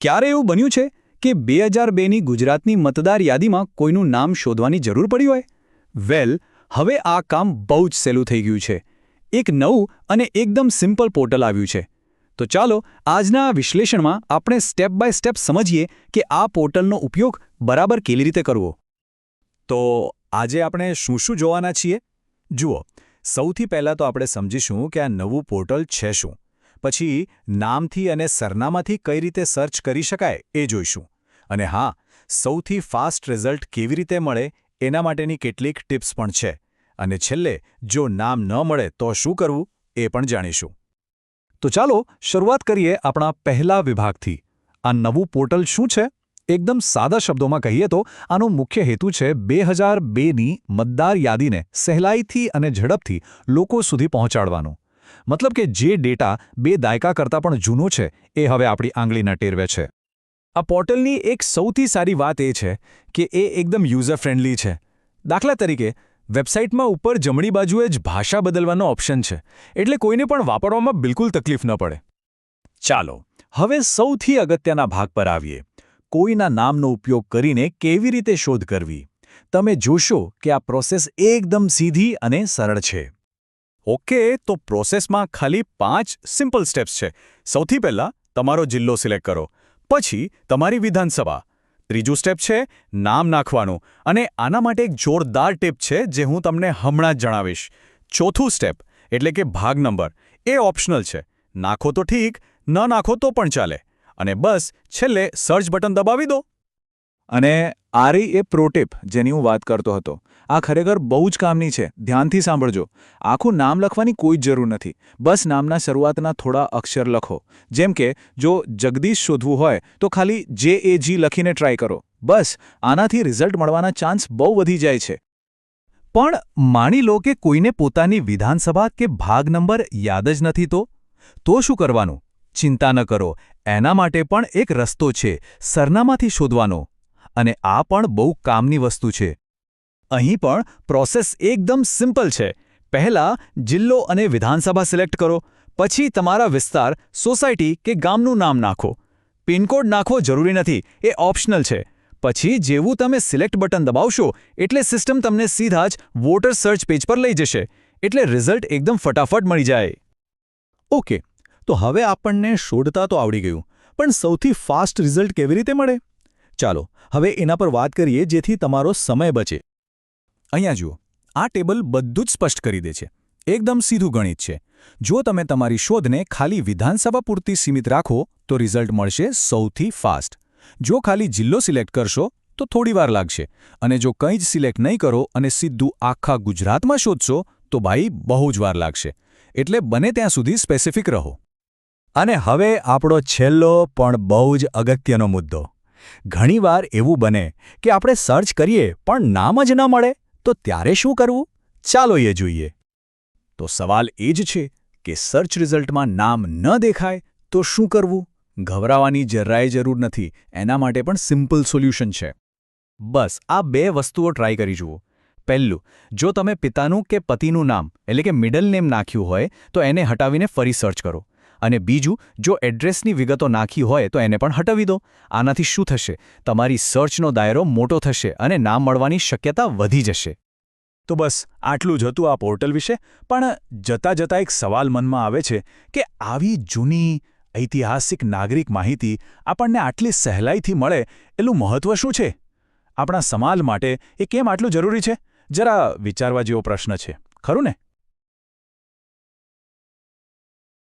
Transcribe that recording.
ક્યારે એવું બન્યું છે કે 2002ની ગુજરાતની મતદાર યાદીમાં કોઈનું નામ શોધવાની જરૂર પડી હોય? વેલ, હવે આ કામ બહુ જ સહેલું થઈ ગયું છે. એક નવું અને એકદમ સિમ્પલ પોર્ટલ આવ્યું છે. તો ચાલો આજના આ વિશ્લેષણમાં આપણે સ્ટેપ બાય સ્ટેપ સમજીએ કે આ પોર્ટલનો ઉપયોગ બરાબર કેવી રીતે કરવો. તો આજે આપણે શું જોવાના છીએ? જુઓ, સૌથી પહેલાં તો આપણે સમજીશું કે આ નવું પોર્ટલ છે શું. પછી નામથી અને સરનામાથી કઈ રીતે સર્ચ કરી શકાય એ જોઈશું. અને હા, સૌથી ફાસ્ટ રિઝલ્ટ કેવી રીતે મળે એના માટેની કેટલીક ટિપ્સ પણ છે. અને છેલ્લે જો નામ ન મળે તો શું કરવું એ પણ જાણીશું. તો ચાલો શરૂઆત કરીએ આપણા પહેલા વિભાગથી. આ નવું પોર્ટલ શું છે? એકદમ સાદા શબ્દોમાં કહીએ તો આનો મુખ્ય હેતુ છે 2002ની મતદાર યાદીને સહેલાઈથી અને ઝડપથી લોકો સુધી પહોંચાડવાનો. મતલબ કે જે ડેટા 2 દાયકા કરતાં પણ જૂનો છે એ હવે આપણી આંગળીના ટેરવે છે. આ પોર્ટલની એક સૌથી સારી વાત એ છે કે એ એકદમ યુઝર ફ્રેન્ડલી છે. દાખલા તરીકે, વેબસાઇટમાં ઉપર જમણી બાજુએ જ ભાષા બદલવાનો ઓપ્શન છે, એટલે કોઈને પણ વાપરવામાં બિલકુલ તકલીફ ન પડે. ચાલો હવે સૌથી અગત્યના ભાગ પર આવીએ. કોઈના નામનો ઉપયોગ કરીને કેવી રીતે શોધ કરવી. તમે જોશો કે આ પ્રોસેસ એકદમ સીધી અને સરળ છે. ઓકે, તો પ્રોસેસમાં ખાલી 5 સિમ્પલ સ્ટેપ્સ છે. સૌથી પહેલાં તમારો જિલ્લો સિલેક્ટ કરો. પછી તમારી વિધાનસભા. ત્રીજું સ્ટેપ છે નામ નાખવાનું, અને આના માટે એક જોરદાર ટિપ છે જે હું તમને હમણાં જ જણાવીશ. ચોથું સ્ટેપ એટલે કે ભાગ નંબર, એ ઓપ્શનલ છે. નાખો તો ઠીક, ન નાખો તો પણ ચાલે. અને બસ છેલ્લે સર્ચ બટન દબાવી દો. અને આ રહી એ પ્રો ટિપ જેની હું વાત કરતો હતો. આ ખરેખર બહુ જ કામની છે. ધ્યાનથી સાંભળજો. આખું નામ લખવાની કોઈ જ જરૂર નથી. બસ નામના શરૂઆતના થોડા અક્ષર લખો. જેમ કે જો જગદીશ શોધવું હોય તો ખાલી JAG લખીને ટ્રાય કરો. બસ આનાથી રિઝલ્ટ મળવાના ચાન્સ બહુ વધી જાય છે. પણ માની લો કે કોઈને પોતાની વિધાનસભા કે ભાગ નંબર યાદ જ નથી તો શું કરવાનું? ચિંતા ન કરો, એના માટે પણ એક રસ્તો છે. સરનામાથી શોધવાનો. અને આ પણ બહુ કામની વસ્તુ છે. અહીં પણ પ્રોસેસ એકદમ સિમ્પલ છે. પહેલાં જિલ્લો અને વિધાનસભા સિલેક્ટ કરો. પછી તમારા વિસ્તાર, સોસાયટી કે ગામનું નામ નાખો. પિનકોડ નાખવો જરૂરી નથી, એ ઓપ્શનલ છે. પછી જેવું તમે સિલેક્ટ બટન દબાવશો એટલે સિસ્ટમ તમને સીધા જ વોટર સર્ચ પેજ પર લઈ જશે. એટલે રિઝલ્ટ એકદમ ફટાફટ મળી જાય. ઓકે, તો હવે આપણને શોધતા તો આવડી ગયું, પણ સૌથી ફાસ્ટ રિઝલ્ટ કેવી રીતે મળે? ચાલો હવે એના પર વાત કરીએ જેથી તમારો સમય બચે. અહીંયા જુઓ, આ ટેબલ બધું જ સ્પષ્ટ કરી દે છે. એકદમ સીધું ગણિત છે. જો તમે તમારી શોધને ખાલી વિધાનસભા પૂરતી સીમિત રાખો તો રિઝલ્ટ મળશે સૌથી ફાસ્ટ. જો ખાલી જિલ્લો સિલેક્ટ કરશો તો થોડી વાર લાગશે. અને જો કંઈ જ સિલેક્ટ નહીં કરો અને સીધું આખા ગુજરાતમાં શોધશો તો ભાઈ બહુ જ વાર લાગશે. એટલે બને ત્યાં સુધી સ્પેસિફિક રહો. અને હવે આપણો છેલ્લો પણ બહુ જ અગત્યનો મુદ્દો. ઘણીવાર એવું બને કે આપણે સર્ચ કરીએ પણ નામ જ ન મળે, તો ત્યારે શું કરવું? ચાલો એ જોઈએ. તો સવાલ એ જ છે કે સર્ચ રિઝલ્ટમાં નામ ન દેખાય તો શું કરવું? ગભરાવાની જરાય જરૂર નથી. એના માટે પણ સિમ્પલ સોલ્યુશન છે. બસ આ 2 વસ્તુઓ ટ્રાય કરી જુઓ. પહેલું, જો તમે પિતાનું કે પતિનું નામ એટલે કે મિડલ નેમ નાખ્યું હોય તો એને હટાવીને ફરી સર્ચ કરો. અને બીજું, જો એડ્રેસની વિગતો નાખી હોય તો એને પણ હટાવી દો. આનાથી શું થશે? તમારી સર્ચનો દાયરો મોટો થશે અને નામ મળવાની શક્યતા વધી જશે. તો બસ આટલું જ હતું આ પોર્ટલ વિશે. પણ જતાં જતાં એક સવાલ મનમાં આવે છે કે આવી જૂની ઐતિહાસિક નાગરિક માહિતી આપણને આટલી સહેલાઈથી મળે એનું મહત્વ શું છે? આપણા સમાજ માટે એ કેમ આટલું જરૂરી છે? જરા વિચારવા જેવો પ્રશ્ન છે, ખરું ને?